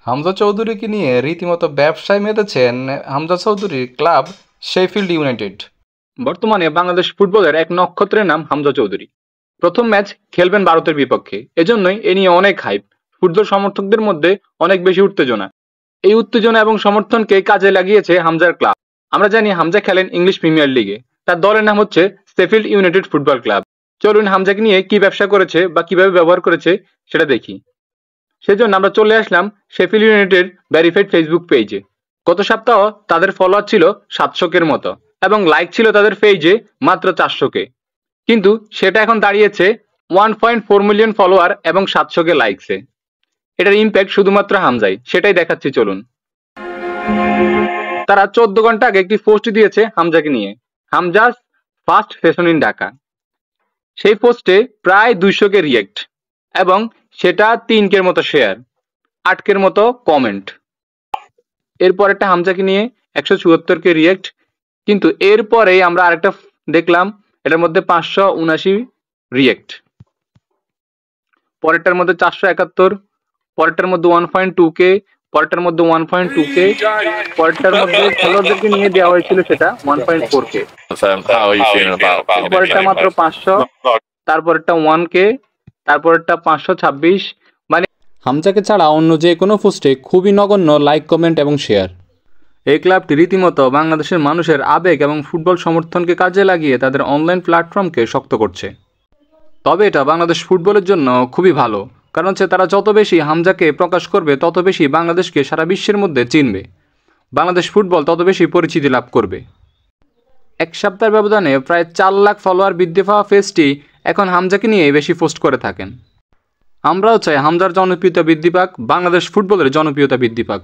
হামজা চৌধুরীকে নিয়ে রীতিমতো ব্যবসায় মেতেছেন হামজা চৌধুরীর ক্লাব শেফিল্ড ইউনাইটেড। বর্তমানে বাংলাদেশ ফুটবলের এক নক্ষত্রের নাম হামজা চৌধুরী। প্রথম ম্যাচ খেলবেন ভারতের বিপক্ষে, এজন্যই এ নিয়ে অনেক হাইপ। ফুটবল সমর্থকদের মধ্যে অনেক বেশি উত্তেজনা। এই উত্তেজনা এবং সমর্থনকে কাজে লাগিয়েছে হামজার ক্লাব। আমরা জানি হামজা খেলেন ইংলিশ প্রিমিয়ার লিগে, তার দলের নাম হচ্ছে শেফিল্ড ইউনাইটেড ফুটবল ক্লাব। চলুন হামজাকে নিয়ে কি ব্যবসা করেছে বা কিভাবে ব্যবহার করেছে সেটা দেখি। সেজন্য আমরা চলে আসলাম শেফিল্ড ইউনাইটেড ভেরিফাইড ফেসবুক পেজে। গত সপ্তাহ তাদের ফলোয়ার ছিল 700-এর মতো এবং লাইক ছিল তাদের পেজে মাত্র 400-কে, কিন্তু সেটা এখন দাঁড়িয়েছে 1.4 মিলিয়ন ফলোয়ার এবং 700-কে লাইকসে। এটার ইম্প্যাক্ট শুধুমাত্র হামজাই, সেটাই দেখাচ্ছি চলুন। তারা 14 ঘন্টা আগে একটি পোস্ট দিয়েছে হামজাকে নিয়ে, হামজাস ফার্স্ট সেশন ইন ঢাকা। সেই পোস্টে প্রায় 200-কে রিয়েক্ট এবং সেটা 3-কের মতো শেয়ার, 8-কের মতো কমেন্ট। এরপর একটা হামজাকে নিয়ে 174-কে রিয়েক্ট, কিন্তু এরপরেই আমরা আরেকটা দেখলাম, এটার মধ্যে 579 রিয়েক্ট, পরেরটার মধ্যে 471, পরেরটার মধ্যে 1.2K, পরেরটার মধ্যে 1.2K, পরেরটার মধ্যে খেলোয়াড়দেরকে নিয়ে দেওয়া হয়েছিল সেটা 1.4K, পরেরটা মাত্র 500, তারপরেরটা 1K, তারপরেরটা 526। মানে হামজাকে ছাড়া অন্য যে কোনো পোস্টে খুবই নগণ্য লাইক, কমেন্ট এবং শেয়ার। এই ক্লাবটি রীতিমতো বাংলাদেশের মানুষের আবেগ এবং ফুটবল সমর্থনকে কাজে লাগিয়ে তাদের অনলাইন প্ল্যাটফর্মকে শক্ত করছে। তবে এটা বাংলাদেশ ফুটবলের জন্য খুবই ভালো, কারণ হচ্ছে তারা যত বেশি হামজাকে প্রকাশ করবে তত বেশি বাংলাদেশকে সারা বিশ্বের মধ্যে চিনবে, বাংলাদেশ ফুটবল তত বেশি পরিচিতি লাভ করবে। এক সপ্তাহের ব্যবধানে প্রায় 4 লাখ ফলোয়ার বৃদ্ধি পাওয়া পেজটি এখন হামজাকে নিয়ে বেশি পোস্ট করে থাকেন। আমরাও চাই হামজার জনপ্রিয়তা বৃদ্ধি পাক, বাংলাদেশ ফুটবলের জনপ্রিয়তা বৃদ্ধি পাক।